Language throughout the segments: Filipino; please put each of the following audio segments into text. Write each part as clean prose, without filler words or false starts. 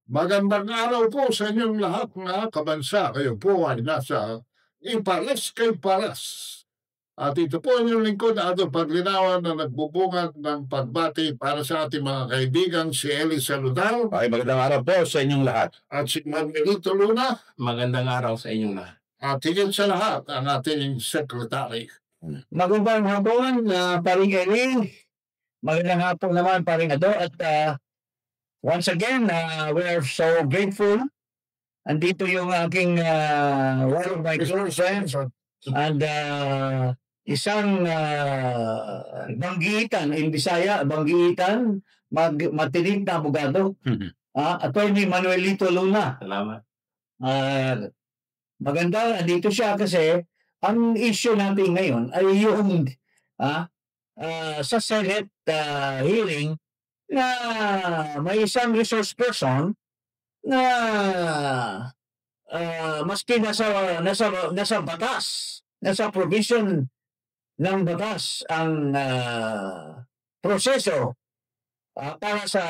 Magandang araw po sa inyong lahat mga kabansa. Kayo po ay nasa Iparas kay Paras. At ito po ang inyong lingkod na Ado Paglinawan na nagbubungad ng pagbati para sa ating mga kaibigan si Eli Saludal. Ay, magandang araw po sa inyong lahat. At si Manuelito Luna. Magandang araw sa inyong lahat. At higit sa lahat ang ating secretary. Magandang hapon, paring Eli. Magandang hapon naman, paring Ado. At once again, we are so grateful. Andito yung aking one of my close friends and isang banggitan in Bisaya, banggitan, matinig na abogado. Attorney Manuelito Luna. Salamat. Maganda, andito siya kasi ang issue natin ngayon ay yung sa Senate hearing na may isang resource person na maski nasa batas, nasa provision ng batas ang proseso para sa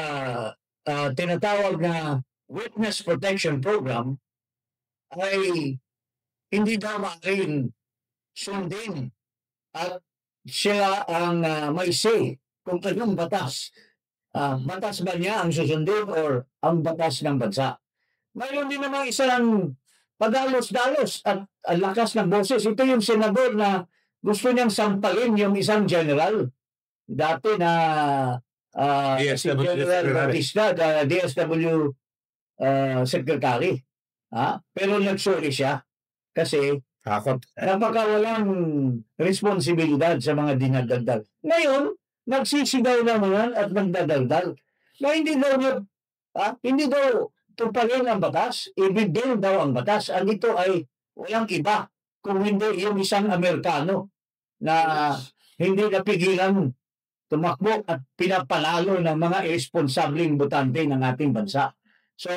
tinatawag na Witness Protection Program ay hindi daw maaaring sundin at sila ang may say kung anong batas. Batas ba niya ang susundin or ang batas ng bansa? Mayroon din naman isang padalos-dalos at lakas ng boses. Ito yung senador na gusto niyang sampalin yung isang general. Dati na si General Batista, DSW Secretary. Pero nagsuri siya kasi napakawalang responsibilidad sa mga dinadaldal. Ngayon, nagsisigaw naman at nagdadaldal na hindi daw tuparin ang batas, ibigin daw ang batas. Ang ito ay walang iba kung hindi yung isang Amerikano na hindi napigilan tumakbo at pinapanalo ng mga irresponsableng botante ng ating bansa. So,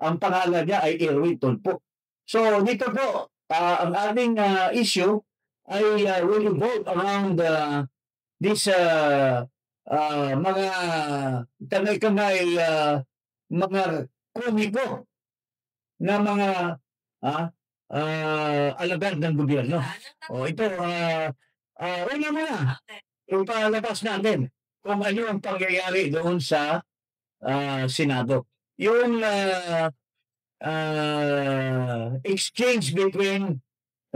ang pangalan niya ay Erwin Tulfo. So, dito po, ang ating issue ay will revolve around this mga kamay mga komiko na mga alagad ng gobyerno. Ito, una muna, ipalabas natin kung ano ang pangyayari doon sa Senado. Yung exchange between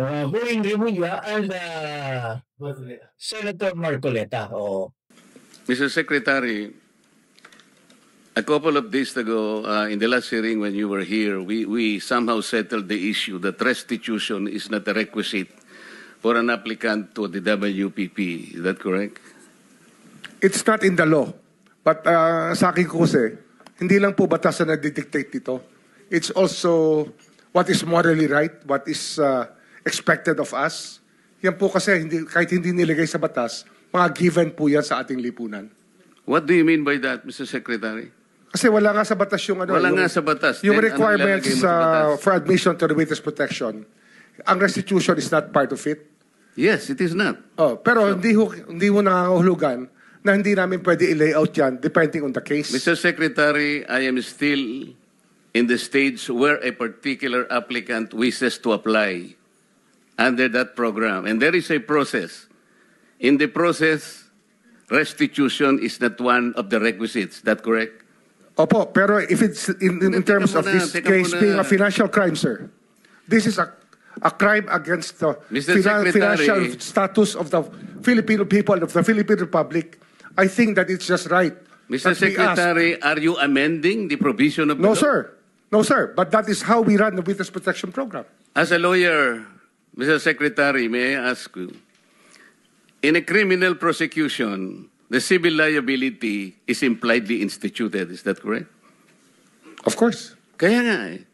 Boeing Remulla and Senator Marcoleta. Mr. Secretary, a couple of days ago, in the last hearing when you were here, we somehow settled the issue that restitution is not a requisite for an applicant to the WPP. Is that correct? It's not in the law. But sa akin ko kasi, hindi lang po batas na nagdidictate dito. It's also what is morally right, what is expected of us. Yan po kasi, kahit hindi nilagay sa batas, mga given po yan sa ating lipunan. What do you mean by that, Mr. Secretary? Kasi wala nga sa batas yung Wala nga sa batas. Yung Then, requirements batas? for admission to the witness protection. Ang restitution is not part of it. Yes, it is not. Pero hindi mo nangangahulugan na hindi namin pwede i-layout yan depending on the case. Mr. Secretary, I am still in the stage where a particular applicant wishes to apply under that program. And there is a process. In the process, restitution is not one of the requisites. Is that correct? Opo, pero if it's in terms of this case being a financial crime, sir, this is a crime against the financial status of the Filipino people, of the Philippine Republic. I think that it's just right. Mr. Secretary, are you amending the provision of the law? No, sir. No, sir. But that is how we run the Witness Protection Program. As a lawyer, Mr. Secretary, may I ask you, in a criminal prosecution, the civil liability is impliedly instituted. Is that correct? Of course. Kaya nga eh.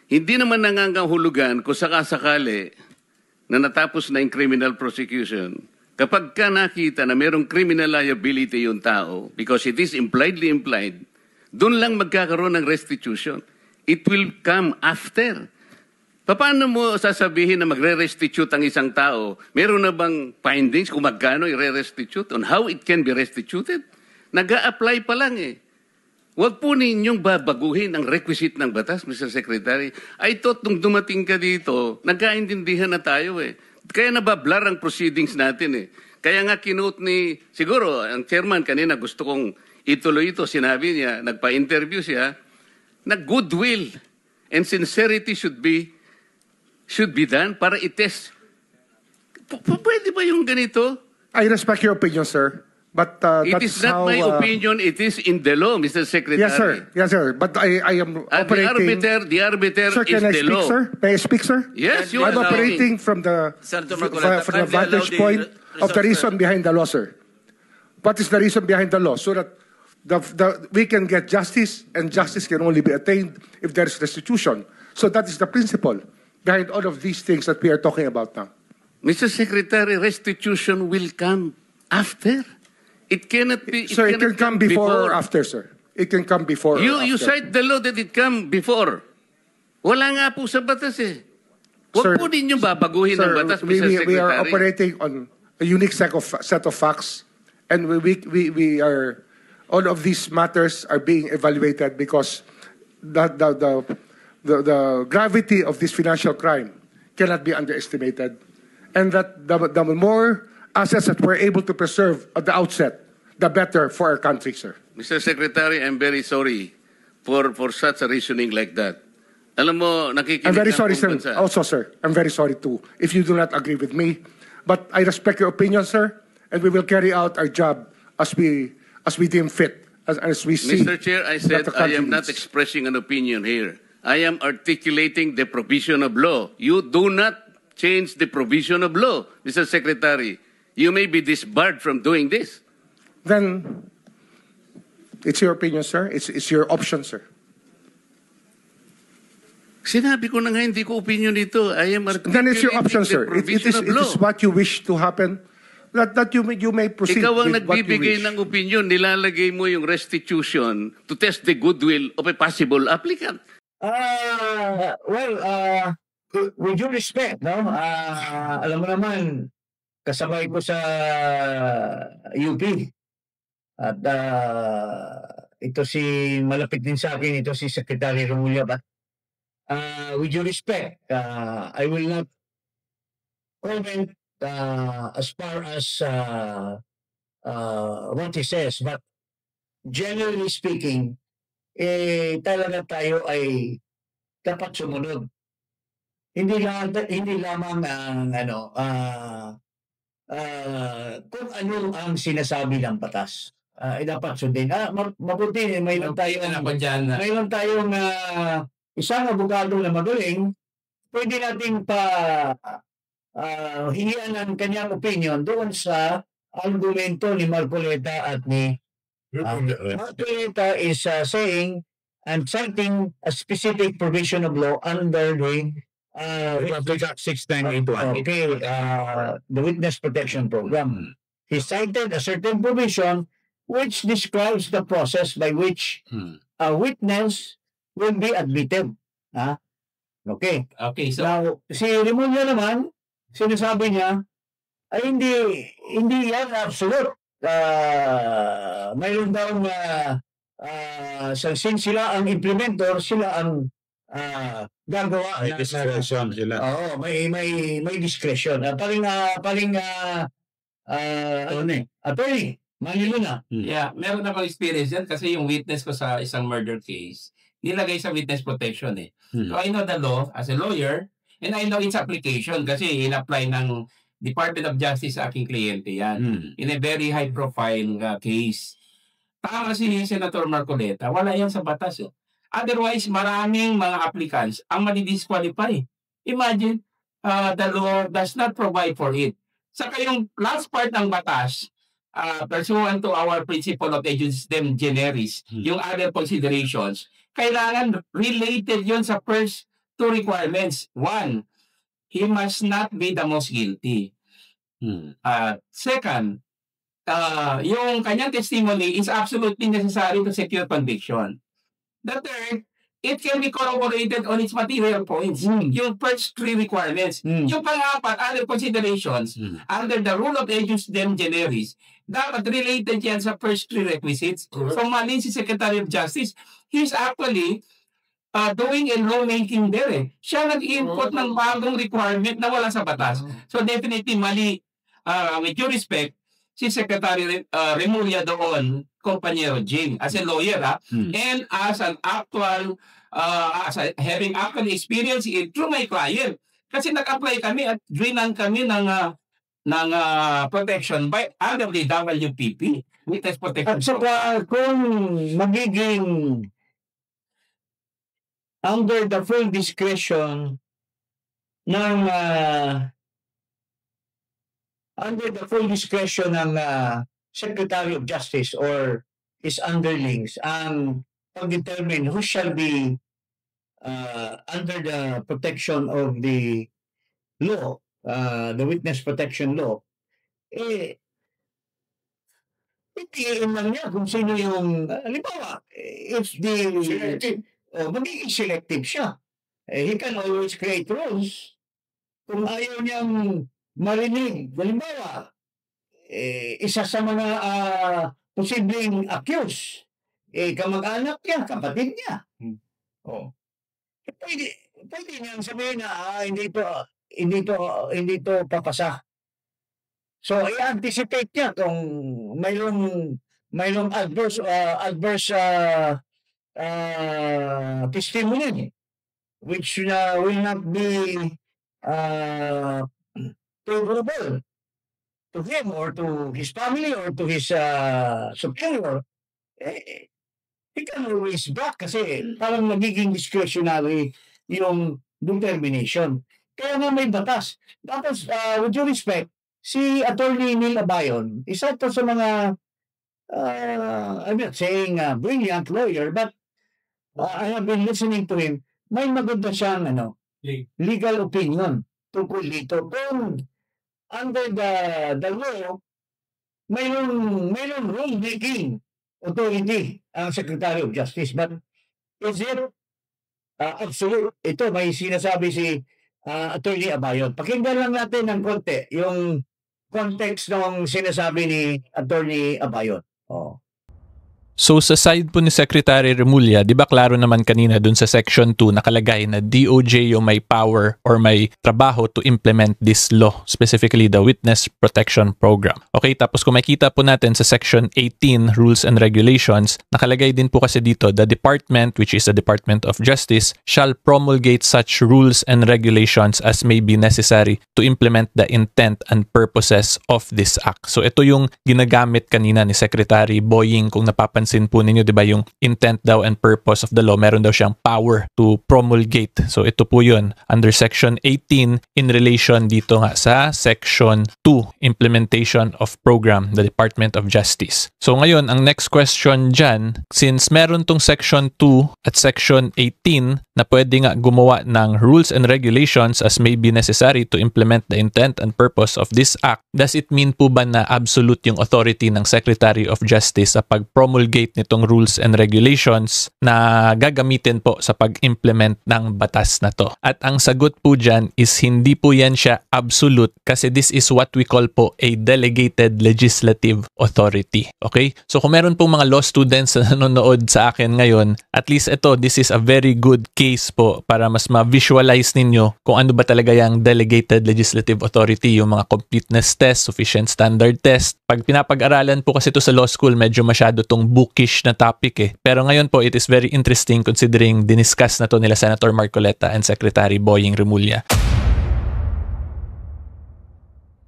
Hindi naman nangangahulugan kung sakasakali na natapos na yung criminal prosecution. Kapag ka nakita na mayroong criminal liability yung tao, because it is impliedly implied, doon lang magkakaroon ng restitution. It will come after. Paano mo sasabihin na magre-restitute ang isang tao? Meron na bang findings kung magkano i-restitute on how it can be restituted? Nag-a-apply pa lang eh. Huwag po ninyong babaguhin ang requisite ng batas, Mr. Secretary. I thought nung dumating ka dito, nagkaintindihan na tayo eh. Kaya nabablar ang proceedings natin eh. Kaya nga kinote ni, siguro, ang chairman kanina gusto kong ituloy ito, sinabi niya, nagpa-interview siya, na goodwill and sincerity should be done para itest. Pwede ba yung ganito? I respect your opinion, sir. But It that's is not how, my opinion, it is in the law, Mr. Secretary. Yes, sir. Yes, sir. But I am operating. The arbiter Sir, is can I the speak, law. sir? May I speak, sir? Yes, you I'm are operating from the Senator Marcoleta, from the kindly allow vantage the point of the resource reason behind the law, sir. What is the reason behind the law? So that we can get justice, and justice can only be attained if there is restitution. So that is the principle behind all of these things that we are talking about now. Mr. Secretary, restitution will come after. It cannot be. Sir, it can cannot come before or after, sir. It can come before or You after. cite the law that it come before. Wala nga po sa batas eh. Huwag Sir, po ninyong babaguhin ang Sir, batas, Mr. Secretary. we are operating on a unique set of facts, and we are, all of these matters are being evaluated because the gravity of this financial crime cannot be underestimated, and that the more assets that we're able to preserve at the outset, the better for our country, sir. Mr. Secretary, I'm very sorry for such a reasoning like that. Alam mo, nakikinig I'm very ang sorry, buong sir. bansa. Also, sir, I'm very sorry too if you do not agree with me. But I respect your opinion, sir, and we will carry out our job as we deem fit, as we see. Mr. Chair, I said that the I country am not needs. expressing an opinion here. I am articulating the provision of law. You do not change the provision of law, Mr. Secretary. You may be disbarred from doing this. Then it's your opinion, sir. It's your option, sir. Sinabi ko na nga hindi ko opinion dito. I am articulating Then it's your option, the sir. It provision of law. is what you wish to happen. That you may proceed Ikaw ang with what you nagbibigay wish. ng opinion, nilalagay mo yung restitution to test the goodwill of a possible applicant. With due respect, no? Alam mo naman, kasabay ko sa UP. At ito si, malapit din sa akin, ito si Secretary Romulia. But with due respect, I will not comment as far as what he says. But generally speaking, talaga tayo ay dapat sumunod. Hindi lamang ang kung ano ang sinasabi ng batas. Dapat sundin. Mabuti, mayroon tayong isang abogado na magaling, pwede nating hingian ng kanyang opinion doon sa argumento ni Marcoleta at ni Marcoleta is saying and citing a specific provision of law under the Republic Act 6981. okay, the Witness Protection Program. He cited a certain provision which describes the process by which a witness will be admitted. Okay. Okay, so Now, si Remulla naman, sinasabi niya, ay hindi yan absolute. Mayroon daw since sila ang implementor, sila ang gagawa. may discretion sila. Oo, may discretion. Attorney, Manilo na. Yeah, meron akong experience yan kasi yung witness ko sa isang murder case, nilagay sa witness protection eh. So I know the law as a lawyer and I know its application kasi in-apply ng Department of Justice sa aking kliyente yan. In a very high profile case. Tama si Senator Marcoleta, wala yan sa batas. Otherwise, maraming mga applicants ang madi-disqualify. Imagine, the law does not provide for it. Saka yung last part ng batas, pursuant to our principle of ejusdem generis, yung other considerations, kailangan related yon sa first two requirements. One, he must not be the most guilty. Second, yung kanyang testimony is absolutely necessary to secure conviction. The third, it can be corroborated on its material points. Yung first 3 requirements. Yung pang-apat, other considerations, under the rule of ejus dem generis, dapat related yan sa first 3 requisites. So, malin si Secretary of Justice, he's actually doing a lawmaking there eh. Siya nag-input ng bagong requirement na wala sa batas. So, definitely mali, with due respect, si Secretary Remulla doon, Companyero Jing, as a lawyer, and as an actual, having actual experience through my client. Kasi nag-apply kami at drinan kami ng protection by under the WPP, Witness Protection. At saka kung magiging under the full discretion ng Secretary of Justice or his underlings ang pag-determine who shall be under the protection of the law, the witness protection law, itiin lang niya kung sino yung, halimbawa, if magiging selective siya. He can always create rules. Kung ayaw niyang marinig, halimbawa, isa sa mga posibleng accused, kamag-anak niya, kapatid niya. Pwede niyang sabihin na hindi to papasa. So, i-anticipate niya kung mayroong adverse testimony which will not be favorable to him or to his family or to his superior. He can always back kasi parang nagiging discretionary yung determination. Kaya nga may batas. Tapos, with due respect, si Attorney Neil Abayon, isa to sa mga, I'm not saying brilliant lawyer, but I have been listening to him. May maganda siyang legal opinion tungkol dito. Kung under the law, mayroong rule-making authority ang Secretary of Justice. But is it absolute? Ito, may sinasabi si Attorney Abayon. Pakinggan lang natin ng konti yung context ng sinasabi ni Attorney Abayon. So sa side po ni Secretary Remulla, di ba klaro naman kanina dun sa Section 2 nakalagay na DOJ yung may power or may trabaho to implement this law, specifically the Witness Protection Program. Okay, tapos kung makita po natin sa Section 18, Rules and Regulations, nakalagay din po kasi dito, the Department, which is the Department of Justice, shall promulgate such rules and regulations as may be necessary to implement the intent and purposes of this act. So ito yung ginagamit kanina ni Secretary Boying, kung napapansin po ninyo, di ba, yung intent daw and purpose of the law, meron daw siyang power to promulgate. So ito po yun under Section 18 in relation dito nga sa Section 2, Implementation of Program, the Department of Justice. So ngayon, ang next question dyan, since meron tong Section 2 at Section 18 na pwede nga gumawa ng rules and regulations as may be necessary to implement the intent and purpose of this act, does it mean po ba na absolute yung authority ng Secretary of Justice sa pag-promulgate nitong rules and regulations na gagamitin po sa pag-implement ng batas na to? At ang sagot po dyan is hindi po yan siya absolute kasi this is what we call po a delegated legislative authority. Okay? So kung meron pong mga law students na nanonood sa akin ngayon, at least ito, this is a very good case po para mas ma-visualize ninyo kung ano ba talaga yung delegated legislative authority, yung mga completeness test, sufficient standard test. Pag pinapag-aralan po kasi ito sa law school, medyo masyado tong bookish na topic eh. Pero ngayon po, it is very interesting considering diniscuss na to nila Senator Marcoleta and Secretary Boying Remulla.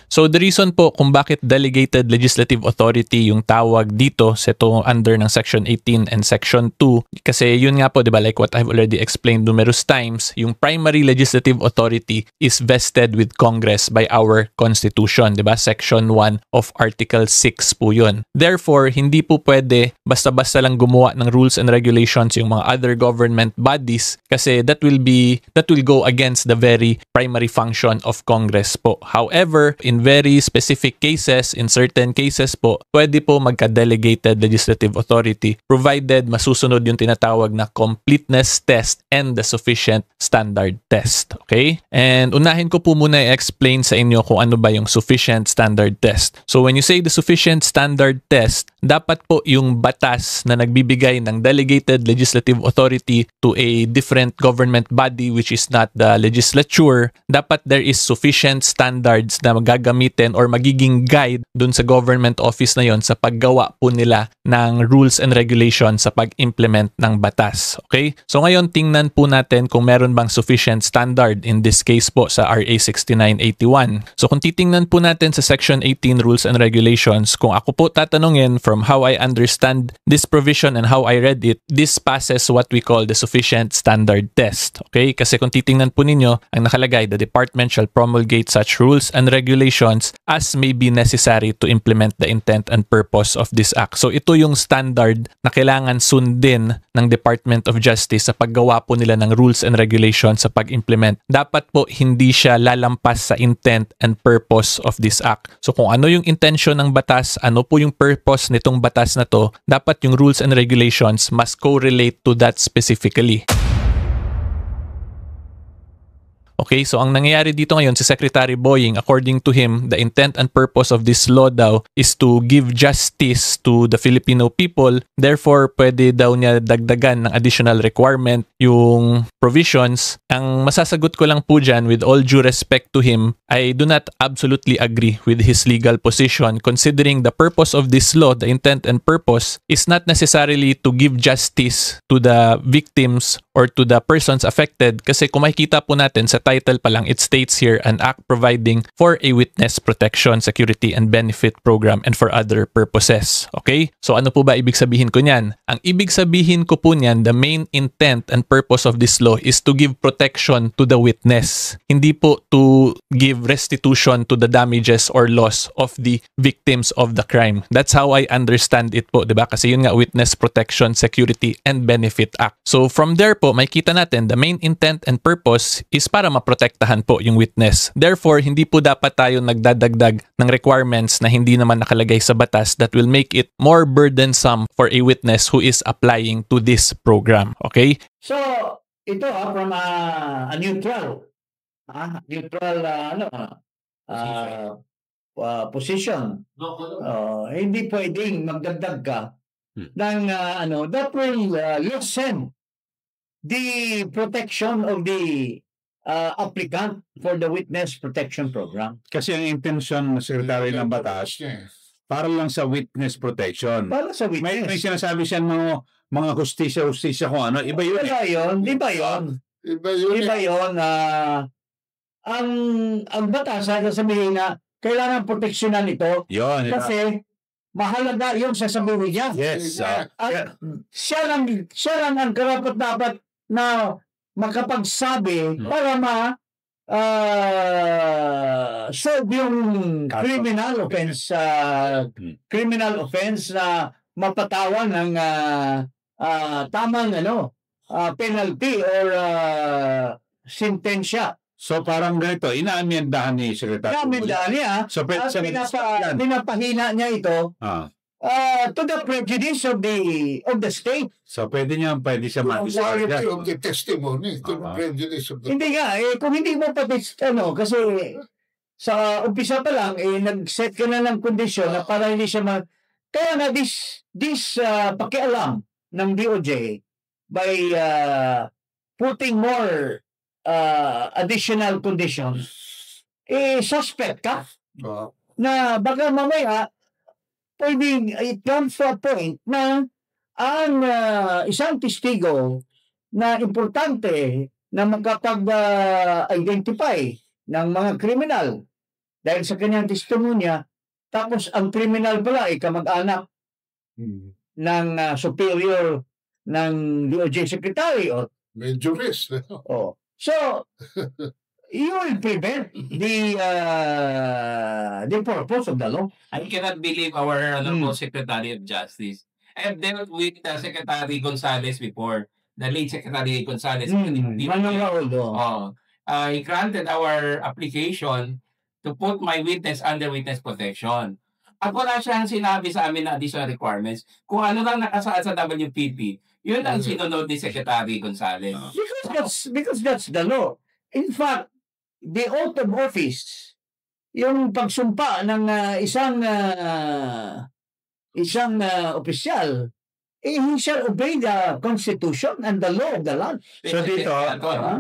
So the reason po kung bakit delegated legislative authority yung tawag dito sa ito under ng Section 18 and Section 2, kasi yun nga po, di ba, like what I've already explained numerous times, yung primary legislative authority is vested with Congress by our Constitution, di ba? Section 1 of Article 6 po yun. Therefore, hindi po pwede basta-basta lang gumawa ng rules and regulations yung mga other government bodies kasi that will go against the very primary function of Congress po. However, in very specific cases, in certain cases po, pwede po magka-delegated legislative authority provided masusunod yung tinatawag na completeness test and the sufficient standard test. Okay? And unahin ko po muna i-explain sa inyo kung ano ba yung sufficient standard test. So when you say the sufficient standard test, dapat po yung batas na nagbibigay ng delegated legislative authority to a different government body which is not the legislature, dapat there is sufficient standards na magagamitin or magiging guide dun sa government office na yon sa paggawa po nila ng rules and regulations sa pag-implement ng batas. Okay? So ngayon, tingnan po natin kung meron bang sufficient standard in this case po sa RA 6981. So kung titingnan po natin sa Section 18 Rules and Regulations, kung ako po tatanungin from how I understand this provision and how I read it, this passes what we call the sufficient standard test. Okay? Kasi kung titingnan po ninyo, ang nakalagay, the department shall promulgate such rules and regulations as may be necessary to implement the intent and purpose of this act. So ito yung standard na kailangan sundin ng Department of Justice sa paggawa po nila ng rules and regulations sa pag-implement. Dapat po hindi siya lalampas sa intent and purpose of this act. So kung ano yung intention ng batas, ano po yung purpose nitong batas na to, dapat yung rules and regulations must correlate to that specifically. Okay, so ang nangyayari dito ngayon si Secretary Boying, according to him, the intent and purpose of this law daw is to give justice to the Filipino people. Therefore, pwede daw niya dagdagan ng additional requirement yung provisions. Ang masasagot ko lang po dyan, with all due respect to him, I do not absolutely agree with his legal position considering the purpose of this law, the intent and purpose, is not necessarily to give justice to the victims or to the persons affected. Kasi kung makikita po natin sa title pa lang, it states here, an act providing for a witness protection, security, and benefit program and for other purposes. Okay? So ano po ba ibig sabihin ko niyan? Ang ibig sabihin ko po niyan, the main intent and purpose of this law is to give protection to the witness. Hindi po to give restitution to the damages or loss of the victims of the crime. That's how I understand it po, diba? Kasi yun nga, Witness Protection, Security, and Benefit Act. So from there po, makikita natin, the main intent and purpose is para maprotektahan po yung witness. Therefore, hindi po dapat tayo nagdadagdag ng requirements na hindi naman nakalagay sa batas that will make it more burdensome for a witness who is applying to this program. Okay? So, ito from a neutral position. Hindi pwedeng magdagdag ka ng that will lessen the protection of the applicant for the witness protection program. Kasi ang intention ng Secretary ng Batas, para lang sa witness protection. Para sa witness. May sinasabi siya ng mga hustisya kung ano. Iba yun. Iba yun. Ang batas, sasabihin na kailangan proteksyonan ito. Yun. Kasi mahalaga yung sasabihin niya. Yes. Siya lang ang karapat-dapat na makapagsabi para solve yung criminal offense na mapatawan ng tamang penalty or sentensya. So parang ganito, inaamyendahan ni Secretary. Inaamyendahan niya. So pinapahina niya ito to the prejudice of the state. So pwede siya quality of the testimony to the prejudice of the Hindi nga, kung hindi mo pati, kasi sa umpisa pa lang, nag-set ka na ng kondisyon na para hindi siya kaya nga this pakialam ng DOJ by putting more additional conditions, suspect ka na baka mamaya pwedeng it comes to a point na ang isang testigo na importante na makapag-identify ng mga kriminal dahil sa kanyang testimonya, tapos ang kriminal pala ay kamag-anak ng superior ng DOJ secretary or may jurist. So you will prevent the purpose of the law. I cannot believe our Secretary of Justice. I have dealt with Secretary Gonzales before, the late Secretary Gonzales. He granted our application to put my witness under witness protection. At wala siyang sinabi sa amin na additional requirements. Kung ano lang nakasaad sa WPP, yun ang sinunod ni Secretary Gonzales. Because that's the law. In fact, the oath of office, yung pagsumpa ng isang opisyal, he shall obey the Constitution and the law of the land. So dito,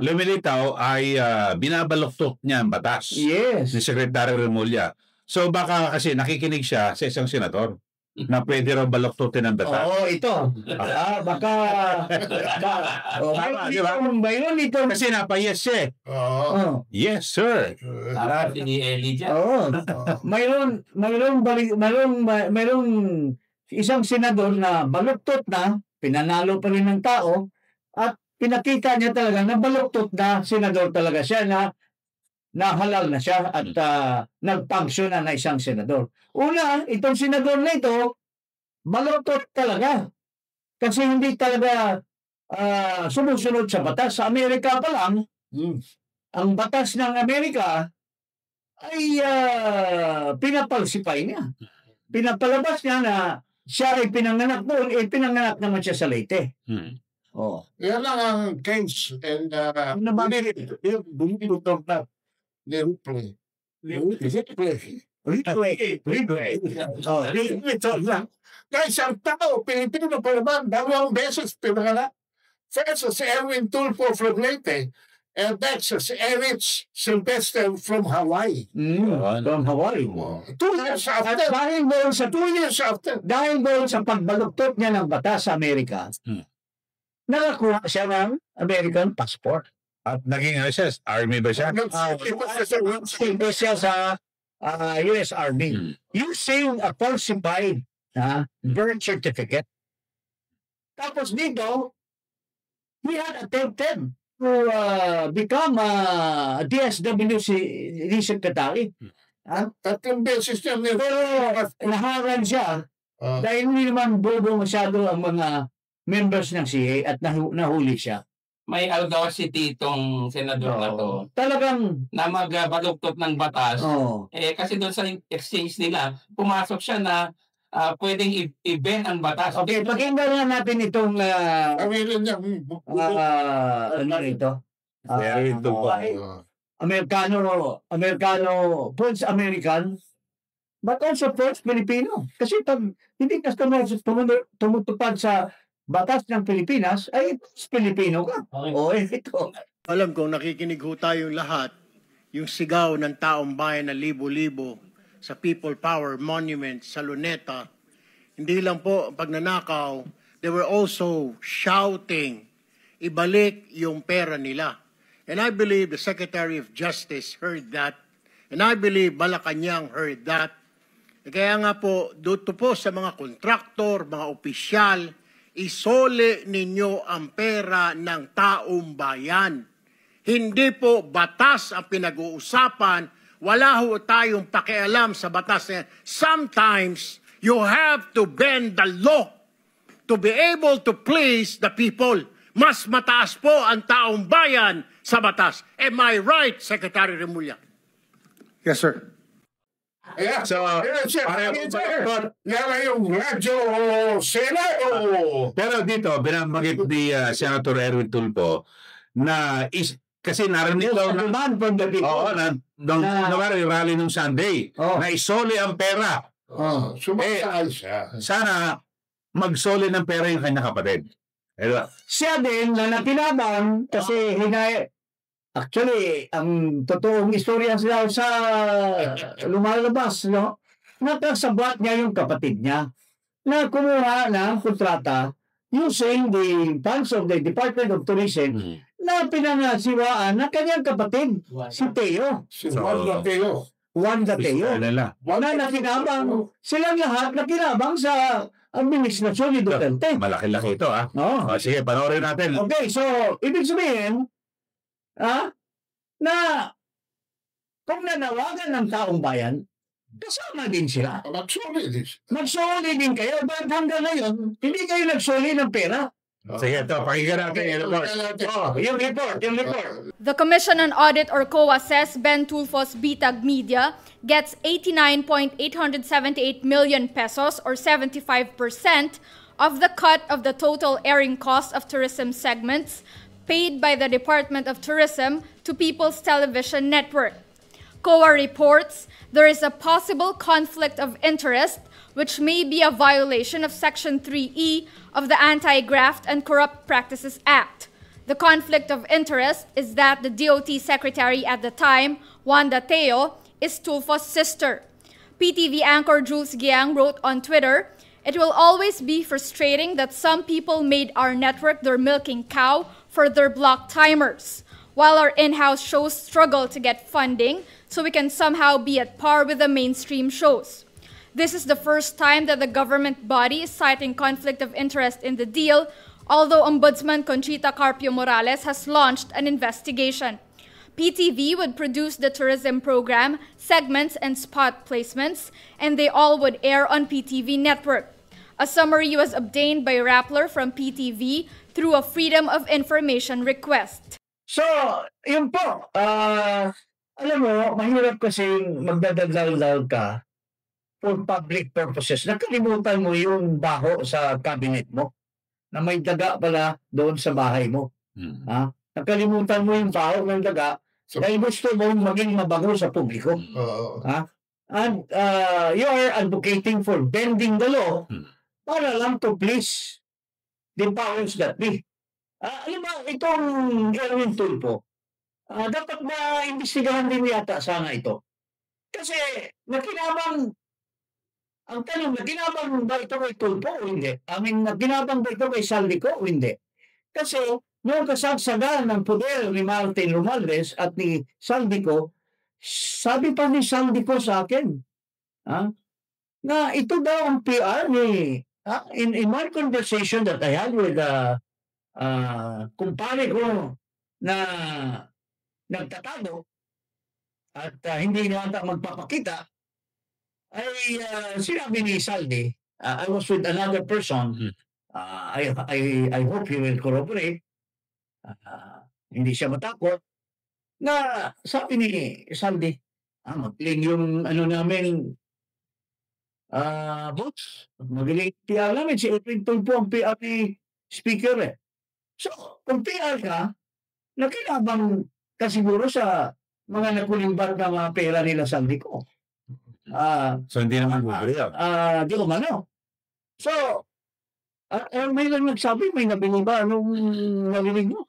lumilitaw ay binabaluktot niya ang batas Yes. ni Secretary Remulla. So baka kasi nakikinig siya sa isang senador na pwede raw baluktutin ang batas. Oo, ito. Baka mayroon ito. Kasi napayes siya eh. Oh. Yes, sir. Para ni Elijah. Oo. Mayroon isang senador na baluktot na, pinanalo pa rin ng tao, at pinakita niya talaga na baluktot na senador talaga siya, na halal na siya at nagpangsyon na isang senador. Una, itong senador na ito, baluktot talaga. Kasi hindi talaga sumusunod sa batas. Sa Amerika pa lang, ang batas ng Amerika ay pinapalsipay niya. Pinapalabas niya na siya ay pinanganak doon, pinanganak naman siya sa Leyte. Oh. Yan lang ang case. And bumibutong na replay. Guys, ang tao, Pilipino pa naman, 2 beses pinanganak. First, si Erwin Tulfo from Leyte. And next, si Erich Sylvester from Hawaii. From Hawaii. 2 years after. At dahil doon sa pagbaluktot niya ng batas sa Amerika, nakakuha siya ng American passport. At naging Army ba siya? Hindi siya sa US Army. Using a falsified birth certificate. Tapos dito, he had attempted to become a DSWC secretary. 3 beses niya. Pero naharan siya dahil hindi naman bobo masyado ang mga members ng CA at nahuli siya. May audacity itong senador na to. Talagang na magbaluktot ng batas. Oh. Kasi doon sa exchange nila, pumasok siya na pwedeng i-bend ang batas. Okay, pakinggan na natin itong Awilin niya. ano ito? Americano, first American, but also first Filipino. Kasi pag hindi ka tumutupad sa batas ng Pilipinas, ay Pilipino ka. O ito. Alam kong nakikinig ho tayong lahat, yung sigaw ng taong bayan na libo-libo sa People Power Monument sa Luneta. Hindi lang po ang pagnanakaw, they were also shouting, ibalik yung pera nila. And I believe the Secretary of Justice heard that. And I believe Malacanang heard that. Kaya nga po, dito po sa mga kontraktor, mga opisyal, isole ninyo ang pera ng taong bayan. Hindi po batas ang pinag-uusapan. Wala ho tayong pakialam sa batas na yan. Sometimes, you have to bend the law to be able to please the people. Mas mataas po ang taong bayan sa batas. Am I right, Secretary Remulla? Yes, sir. Yeah. So, yan yung radyo sila o... Pero dito, binamagit ni Senator Erwin Tulfo na kasi narinig daw na rally nung Sunday na isole ang pera. Sumasal siya. Sana magsole ng pera yung kanyang kapatid. Siya din na nakinabang kasi actually, ang totoong istorya sa lumalabas, no? Nakasabat niya yung kapatid niya na kumuha ng kontrata using the funds of the Department of Tourism na pinangasiwaan ng kanyang kapatid, si Teo. Wanda Teo. Na nakinabang, silang lahat nakinabang sa administrasyon ni Duterte. Malaki-laki ito, sige, panoorin natin. Okay, so, ibig sabihin, na kung nanawagan ng taong bayan, kasama din sila. Magsuli din. Magsuli din kayo. But hanggang ngayon, hindi kayo nagsuli ng pera. Sige, ito, pakinggan natin yung report. Yung report. The Commission on Audit or COA says Ben Tulfo's Bitag Media gets 89.878 million pesos or 75% of the cut of the total airing cost of tourism segments paid by the Department of Tourism to People's Television Network. COA reports there is a possible conflict of interest which may be a violation of Section 3E of the Anti-Graft and Corrupt Practices Act. The conflict of interest is that the DOT secretary at the time, Wanda Teo, is Tulfo's sister. PTV anchor Jules Giang wrote on Twitter, "It will always be frustrating that some people made our network their milking cow for their block timers, while our in-house shows struggle to get funding so we can somehow be at par with the mainstream shows. This is the first time that the government body is citing conflict of interest in the deal, although Ombudsman Conchita Carpio Morales has launched an investigation. PTV would produce the tourism program, segments, and spot placements, and they all would air on PTV network. A summary was obtained by Rappler from PTV through a Freedom of Information request." So, yun po. Alam mo, mahirap kasi magdadaldal ka for public purposes. Nakalimutan mo yung baho sa cabinet mo na may daga pala doon sa bahay mo. Ha? Nakalimutan mo yung baho ng daga dahil gusto mo maging mabango sa publiko. Ha? And you are advocating for bending the law para lang to please the powers that be. Alam mo, itong Erwin Tulfo, dapat na-imbestigahan din yata sana ito. Kasi ang tanong, naginabang ba ito kay Tulfo o hindi? Naginabang ba ito kay Saldico o hindi? Kasi noong kasagsagan ng poder ni Martin Romualdez at ni Saldico, sabi pa ni Saldico sa akin, na ito daw ang PR ni, in my conversation that I had with kumpare ko na nagtatago at hindi nata magpapakita, ay sinabi ni Saldi, I was with another person, I hope he will corroborate, hindi siya matakot, na sabi ni Saldi, magaling yung namin, votes, magaling PR namin, si Edwin Tulfo ang PR ni speaker eh. So, kung PR ka, nakinabang ka siguro sa mga nakulimbat na mga pera nila Saldi ko. So, hindi naman bubuli yan. Di ko mano. So, may lang nagsabi, may nabili ba? Anong narinig mo?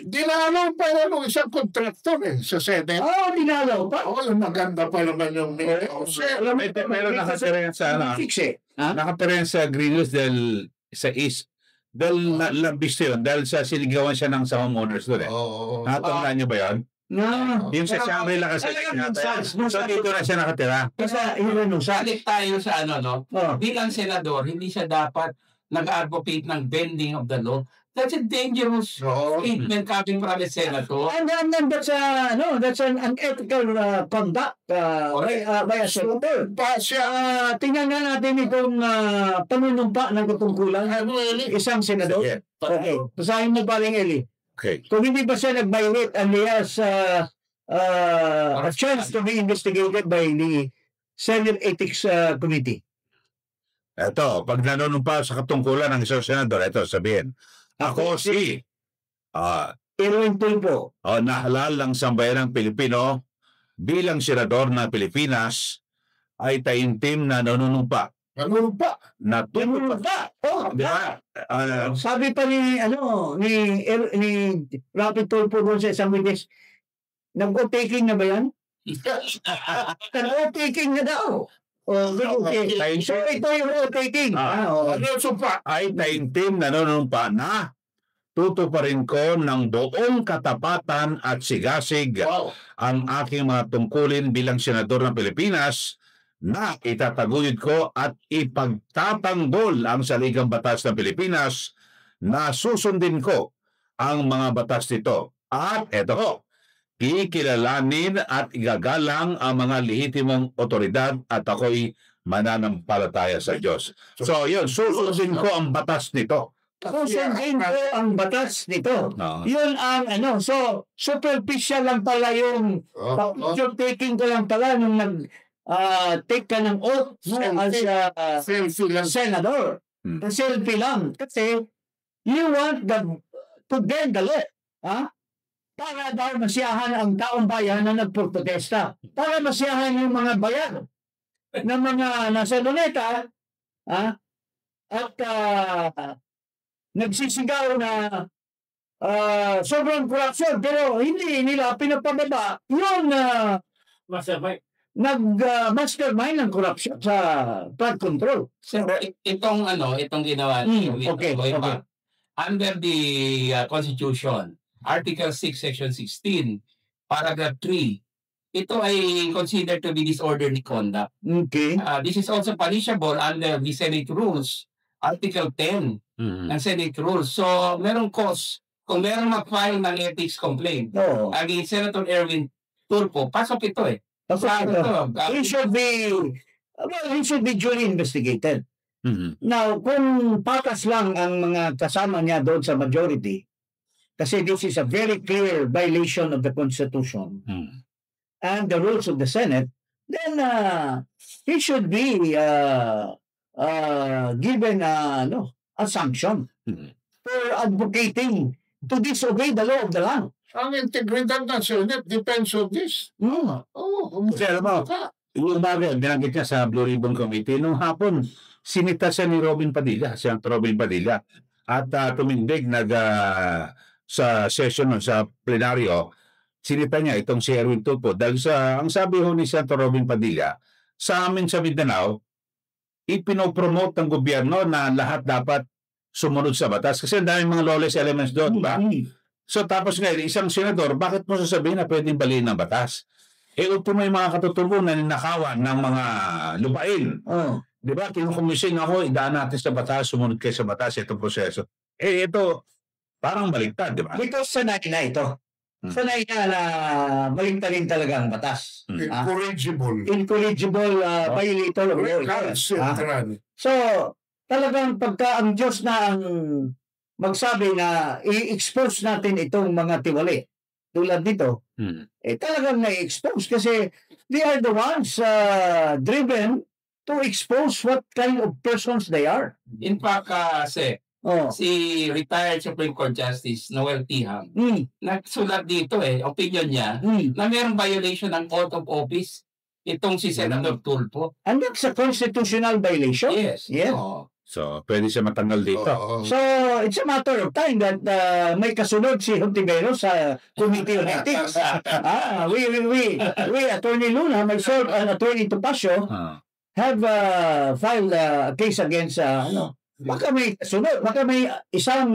Dinalaw pa lang isang kontraktor sa Senate. Dinalaw pa. Yung maganda pa naman yung Meron nakatira sa nakatira sa Greenwich dahil sa East. Dahil labis yun. Dahil sa sinigawan siya ng sa homeowners doon eh. Natandaan niyo ba yun? Yung sa Shangri-La kasi. So dito na siya nakatira. Balik tayo sa bilang senador, hindi siya dapat nag-advocate ng bending of the law. That's a dangerous statement coming from a senator. And that's an unethical conduct by a senator. Tingnan nga natin itong panunumpa ng katungkulan. Isang senador. Okay. Basahin mo paling Eli. Okay. Kung hindi ba siya nag-violate and he has a chance to be investigated by the Senate Ethics Committee. Ito, pag nanunumpa sa katungkulan ng isang senador, ito sabihin, ako si Erwin Tulfo, nahalal ng sambayanang Pilipino bilang senador na Pilipinas ay taimtim na nanunumpa. Nanunumpa. Di ba? Sabi pa ni Rapid Tulfo doon sa isang witness, nag-o-taking na ba yan? Nag-o-taking na daw. Okay. So ito yung o-taking. Ay taimtim na nanunumpa na tutuparin ko ng doong katapatan at sigasig ang aking mga tungkulin bilang senador ng Pilipinas na itataguyod ko at ipagtatanggol ang saligang batas ng Pilipinas na susundin ko ang mga batas nito. At eto, kikilalanin at igagalang ang mga lehitimong otoridad at ako'y mananampalataya sa Diyos. So, yun, susundin ko ang batas nito. Susundin ko ang batas nito. No. Yun ang so superficial lang pala yung taking ko lang pala nung take ka ng oath as senador. Selfie lang. Kasi you want to bend the law. Para daw masiyahan ang taong bayan na nagprotesta. Para masiyahan yung mga bayan na mga nasa Luneta at nagsisigaw na sobrang corruption pero hindi nila pinapababa yung nag-mastermind ng corruption sa flood control. So, itong ginawa niyo, okay. Under the Constitution, Article 6, Section 16, Paragraph 3, ito ay considered to be disorderly conduct. Okay. This is also punishable under the Senate Rules, Article 10 ng Senate Rules. So, merong cause. Kung merong mag-file ng ethics complaint against Senator Erwin Tulfo, pasok ito eh. He should be duly investigated. Now, kung patas lang ang mga kasama niya doon sa majority, kasi this is a very clear violation of the Constitution and the rules of the Senate, then he should be given a sanction for advocating to disobey the law of the land. Ang integridad ng Senate depends on this. Kasi alam mo, yung bagay, binanggit niya sa Blue Ribbon Committee, nung hapon, sinita siya ni Robin Padilla, Senator Robin Padilla, at tumindig sa session sa plenaryo, sinita niya itong si Erwin Tulfo. Dahil ang sabi ho ni Senator Robin Padilla, sa amin sa Mindanao, ipinopromote ng gobyerno na lahat dapat sumunod sa batas. Kasi ang daming mga lawless elements doon, ba? So tapos ngayon, isang senador, bakit mo sasabihin na pwedeng baliin ng batas? Ultimo yung mga katutubo na ninakawan ng mga lupain. Di ba? Kinukumising ako, idaan natin sa batas, sumunod kayo sa batas, itong proseso. Ito, parang baliktad, di ba? Because sanay na ito. Sanay na baliktarin talaga ang batas. Incorrigible violator of law. So, talagang pagka ang Diyos na ang magsabi na i-expose natin itong mga tiwali tulad nito, talagang na-expose kasi they are the ones driven to expose what kind of persons they are. In fact, si retired Supreme Court Justice Noel Tiham, nagsulat dito opinion niya, na mayroong violation ng oath of office itong si Senator Tulfo. And that's a constitutional violation? Yes. So, pwede siya matanggal dito. So, it's a matter of time that may kasunod si Hontiveros sa Committee on Ethics. We, Attorney Luna, myself, and Attorney Topacio, have filed a case against, baka may kasunod, baka may isang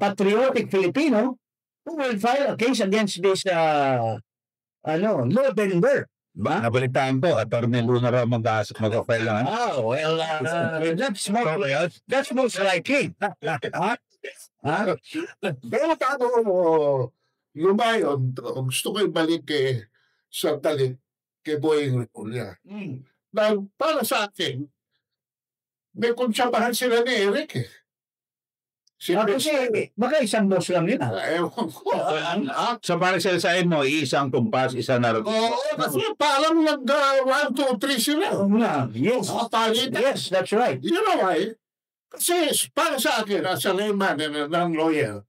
patriotic Filipino who will file a case against this law bender. Nabalitaan ko, Attorney Luna raw mag-file lang. Well, that's most likely. Pero paano lumayon, gusto ko ibalik sa talik kay Boying Remulla. Para sa akin, may konsabahan sila ni Eric Kasi baka isang boss lang yun. Ewan ko. So parang sinasabi mo, isang tumpas, isa na rin. Kasi parang 1, 2, 3 sila. Yes, that's right. You know why? Kasi para sa akin, as a layman and a lawyer,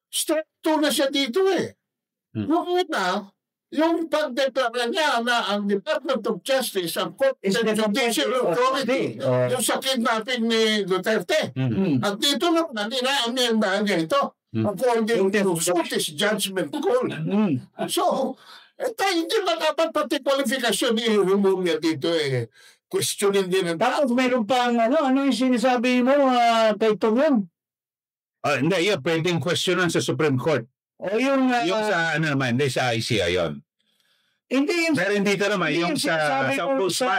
structure na siya dito yung pagdeklara niya na ang Department of Justice, ang Court of Judicial Authority, yung sa kidnapping ni Duterte. At dito lang na nila-amenda niya ito. According to Scottish judgment call. So, hindi na dapat pati kwalifikasyon ni Remulla dito questionin din. Tapos meron pang ano yung sinasabi mo kay Tongyong? Hindi, pwedeng questionan sa Supreme Court. Yung sa hindi sa ICI yun. Hindi pero hindi ito naman, yung sa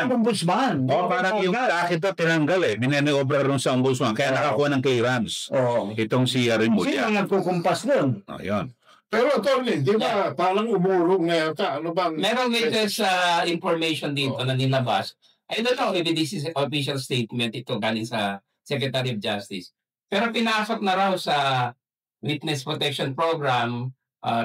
ombudsman. Parang yung bakit ito tinanggal minaniobra rin sa ombudsman, kaya nakakuha ng clearance. Itong si Remulla. Sino nagkukumpas nun? Yun. Pero Tony, di ba parang umulong na yata? Ano bang? Merong latest information dito na nilabas I don't know if this is official statement ito galing sa Secretary of Justice. Pero pinasok na raw sa Witness Protection Program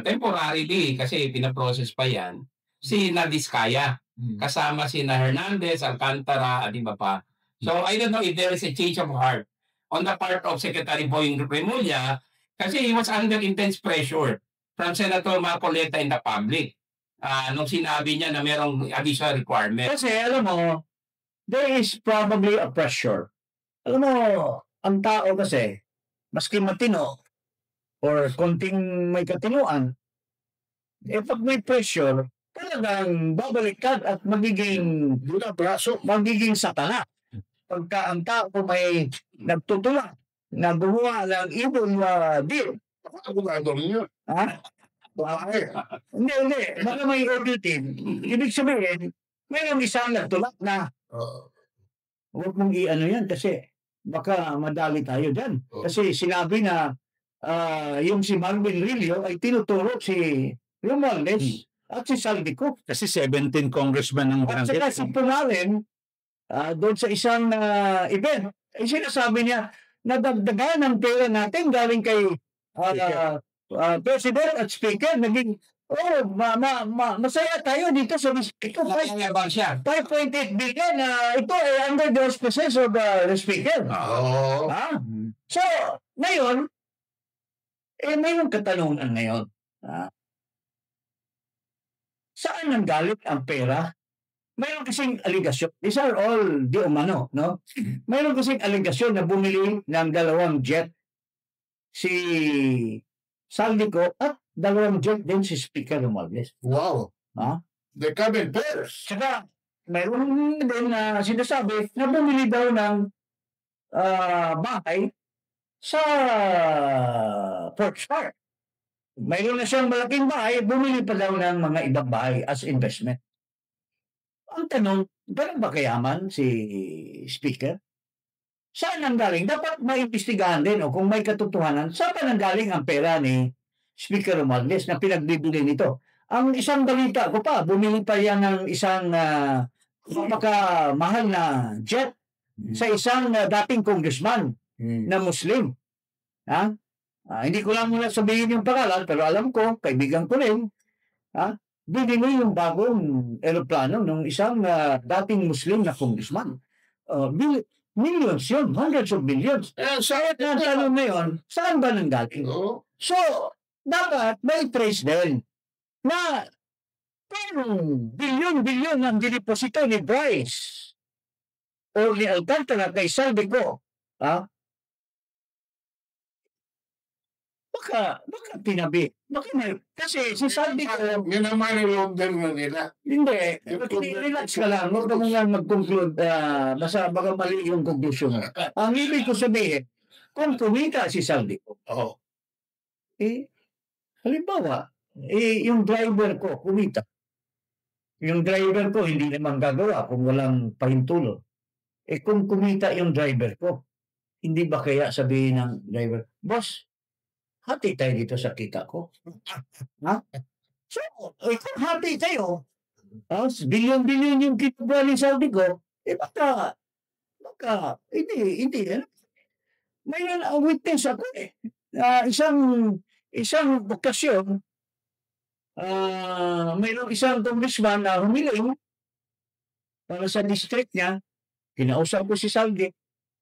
temporarily kasi pinaprocess pa yan si Nadiskaya kasama si Hernandez, Alcantara at iba pa. So I don't know if there is a change of heart on the part of Secretary Boying Remulla kasi he was under intense pressure from Senator Marcoleta in the public nung sinabi niya na merong additional requirement. Kasi alam mo, there is probably a pressure. Alam mo, ang tao kasi, maski matino or konting may katinuan, pag may pressure, talagang babaliktad at magiging satana. Pagka ang tao may nagtutulak, nagawa ng ibon deal. Abogado niyo. Ha? Hindi. Baka may auditing. Ibig sabihin, mayroong isang nagtulak na huwag mong i-ano yan kasi baka madali tayo dyan. Kasi sinabi na yung si Marvin Rillo ay tinuturo si Romualdez at si Saldico. Kasi 17 congressman ang At saka si Pumaren, doon sa isang event, ay sinasabi niya, nadagdagan ang pera natin galing kay President at Speaker, naging, masaya tayo dito sa ito, 5.8 billion, ito ay under the auspices of the Speaker. So, ngayon, mayroong katanungan ngayon. Saan nanggaling ang pera? Mayroon kasing aligasyon. These are all di umano, no? Mayroon kasing aligasyon na bumili ng 2 jet si Saldico at 2 jet din si Speaker Romualdez. Wow. They come in pairs. Saka, mayroon din na sinasabi na bumili daw ng bahay sa Port Star. Mayroon na siyang malaking bahay, bumili pa daw ng mga ibang bahay as investment. Ang tanong, ganun ba kayaman si Speaker? Saan nanggaling? Dapat maimbestigahan din o kung may katotohanan, saan pa nanggaling ang pera ni Speaker Romualdez na pinagbibili nito? Ang isang balita ko pa, bumili pa yan ng isang makamahal na jet sa isang dating congressman na Muslim. Hindi ko lang muna sabihin yung pangalan, pero alam ko, kaibigan ko rin, binili yung bagong aeroplano ng isang dating Muslim na congressman. Millions yun, hundreds of millions. Saan na tanong na yun, saan ba nanggaling? So, dapat may trace din na bilyon ang diniposito ni Bryce o ni Alcantara kay Saldico. Baka tinabi. Kasi si Saldico... Yun ang money launderer na nila. Hindi. Relax ka lang. Huwag ka muna mag-conclude. Baka mali yung conclusion. Ang ibig ko sabihin, kung kumita si Saldico, halimbawa, yung driver ko kumita. Yung driver ko hindi naman gagawa kung walang pahintulot. Kung kumita yung driver ko, hindi ba kaya sabihin ng driver, boss, hati tayo dito sa kita ko. So, kung hati tayo, bilyon-bilyon yung kita ni Saldico, baka, hindi. May witness ako isang okasyon, mayroong isang congressman na humiling para sa district niya, kinausap ko si Saldi,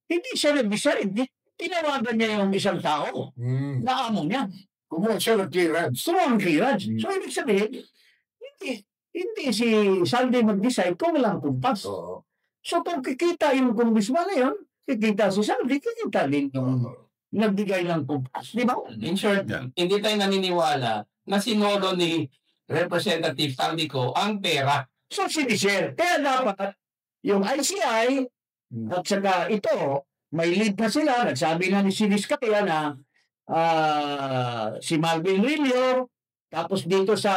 hindi siya nag-decide, tinawagan niya yung isang tao na amo niya. Kumuha siya ng clearance. So, ibig sabihin, hindi si Saldi mag-decide kung walang kumpas. So, kung kikita yung congressman na yun, kikita si Saldi, kikita din yung nagbigay ng kumpas. Di ba? In short, hindi tayo naniniwala na sinolo ni Representative Saldico ang pera. So, sinishare. Kaya dapat yung ICI at saka ito, may lead pa sila. Nagsabi na ni Siniskaya na si Marvin Rillo, tapos dito sa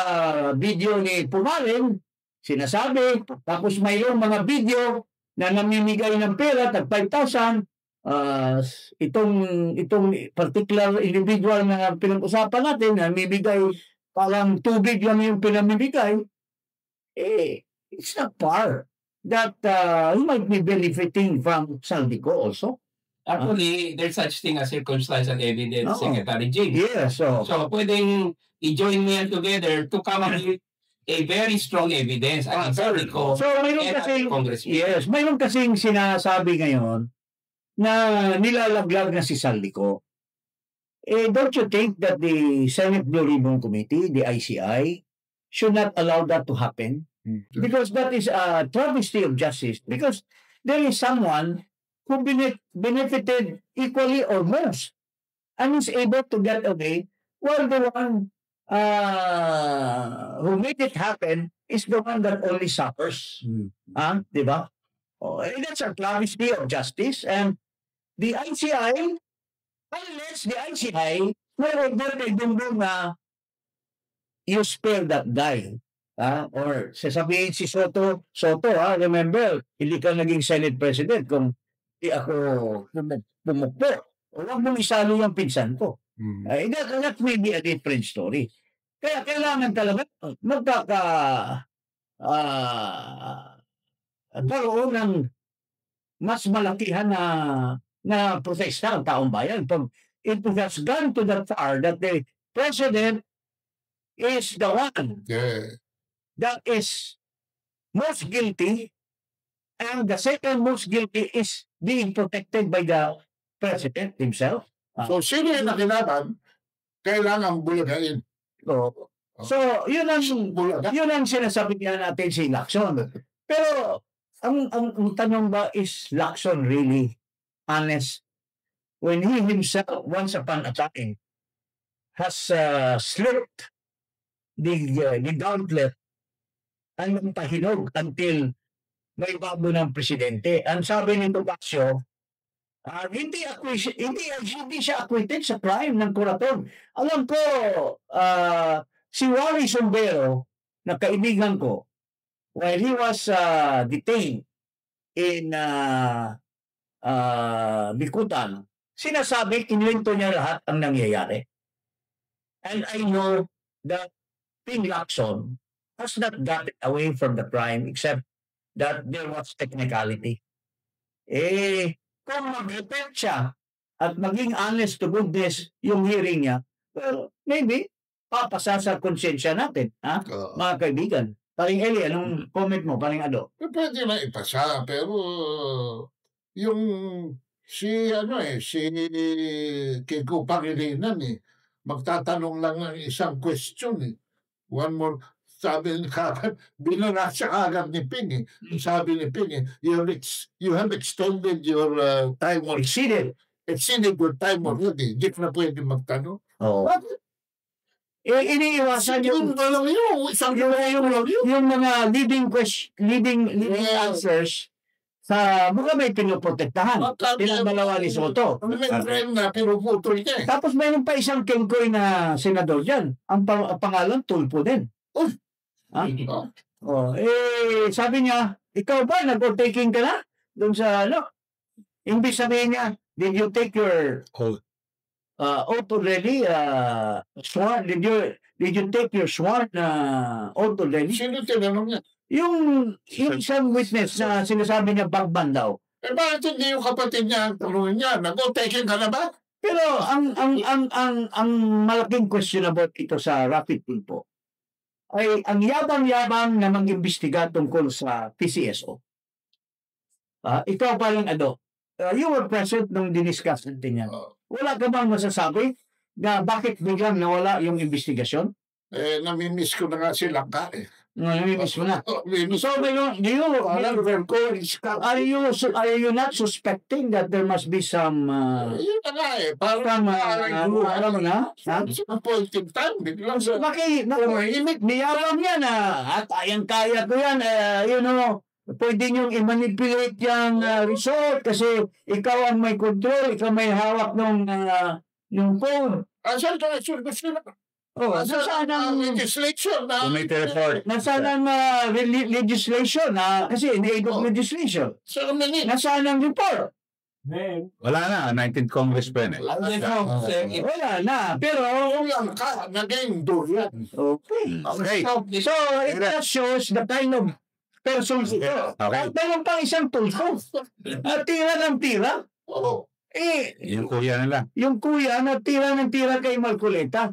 video ni Pumaren, sinasabi, tapos mayroong mga video na namimigay ng pera, tag 5,000, itong particular individual na pinag-usapan natin, namimigay parang tubig lang yung pinamimigay, it's not par. that he might be benefiting from Saldico also. Actually, there's such thing as circumstantial evidence, Secretary James. Yeah, so pwedeng i-join mo yan together to come up with a very strong evidence against Saldico. So mayroon kasing, yes, mayroon kasing sinasabi ngayon na nilalaglag na si Saldico. Don't you think that the Senate Blue Ribbon Committee, the ICI, should not allow that to happen? Because that is a travesty of justice. Because there is someone who benefited equally or most and is able to get away, while the one who made it happen is the one that only suffers. Diba? That's a travesty of justice. And the ICI, unless the ICI may order na idungdung na you spare that guy. Or sasabihin si Soto, remember, hindi ka naging Senate President kung di ako pumukpo. O huwag mong isalo yung pinsan ko. That may be a different story. Kaya kailangan talaga karoon ng mas malakihan na protesta ang taong bayan. Pag it has gone to the far that the President is the one that is most guilty, and the second most guilty is being protected by the President himself. So, sino yung nakinaban, kailangan bulagain. So, yun ang sinasabi niya natin si Lacson. Pero, ang tanong ba, is Lacson really honest when he himself, once upon a time, has slipped the gauntlet ang pahinog until may bago ng presidente? Ang sabi ni Topacio, hindi siya acquitted sa crime ng Corazon. Alam ko, si Wally Sombero, na kaibigan ko, while he was detained in Bikutan, sinasabi, inuwento niya lahat ang nangyayari. And I know that Ping Lacson has not gotten away from the crime except that there was technicality. Kung mag-repent siya at maging honest to goodness yung hearing niya, well, maybe papasa sa konsensya natin, mga kaibigan. Paring Eli, anong comment mo? Paring Ado? Pwede na ipasa, pero yung si Kiko Pangilinan magtatanong lang ng isang question One more, sabi ni Kagan, binara siya agad ni Ping. Sabi ni Ping, you have extended your time or exceeded your time already. Hindi na pwede magtanong. Iniiwasan yung mga leading answers sa mga may pinoprotektahan. Pinagdalawa ni Soto. May friend na pinuputol niya. Tapos mayroon pa isang kengkoy na senador dyan. Ang pangalan, Tulpo din. Sabi niya, ikaw ba, nag-taking ka na? Doon sa, imbis sabihin niya, did you take your oath already? Sworn? Did you take your sworn oath already? Sino tinanong niya? Yung isang witness na sinasabi niya Bagban daw. Bakit hindi yung kapatid niya ang tanongin niya? Nag-taking ka na ba? Pero ang malaking questionable ito sa Rapid Tulpo ay ang yabang-yabang na mag-imbestiga tungkol sa PCSO. Ikaw pa lang, Ado. You were present nung diniscuss natin yan. Wala ka bang masasabi na bakit biglang nawala yung investigasyon? Namimiss ko na nga si Langka Namimiss mo na. So, are you not suspecting that there must be some yun na nga parang alam mo na? Sa point in time, biglang Bakit niyarang yan at kaya ko yan, pwede niyong i-manipulate yung result kasi ikaw ang may control, ikaw may hawak ng phone. Asan ka gusto na? Nasaan ang legislation na? Nasaan ang legislation kasi in-aid of legislation? Nasaan ang report? Wala na, 19th Congress pa yun Wala na, pero lang ka, naging durian. Okay. So, it just shows the kind of persons ito. Okay. At meron pang isang tulso. At tira ng tira. Oo. Yung kuya nila. Yung kuya na tira ng tira kay Marcoleta.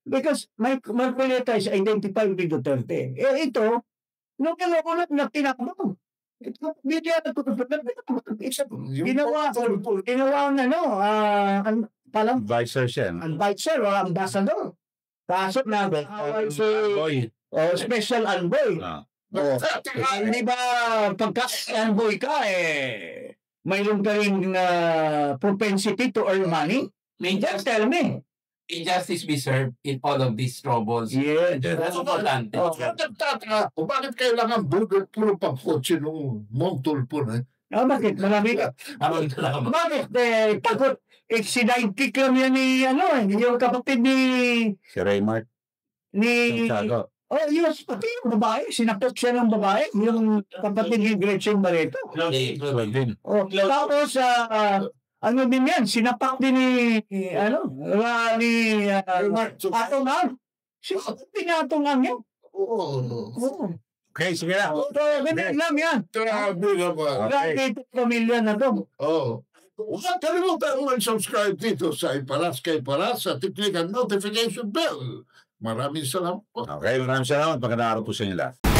Because Marcoleta is identified with Duterte. Ito, nung kinukulat na tinakbo. Ito, ginawa na, palang Advisor siya. advisor o ambassador. Kaso na, special envoy. Hindi ba pagka-envoy ka, mayroon ka rin propensity to earn money? Just tell me. Injustice be served in all of these troubles. Yes. That's importante. Nagtataka ako, bakit kailangan puro pang-kotse nung Montulpo na? Bakit? Marami ka. Bakit? Takot. Sidekick lang yan yung kapatid ni... Si Raymart. Ni... Santiago. Yes, pati yung babae. Sinakot siya ng babae. Yung kapatid ni Gretchen Barreto. Tapos, ano din yan? Sinapak din ni Atongang. Pinatongang yan. Oo. Okay, sige na. Ganun lang yan. Grabe naman. Grabe itong pamilya na to. Oo. Huwag kalimutan mag-subscribe dito sa Iparas kay Paras at i-click ang notification bell. Maraming salamat po. Okay, maraming salamat. Magandang araw po sa inyo lahat.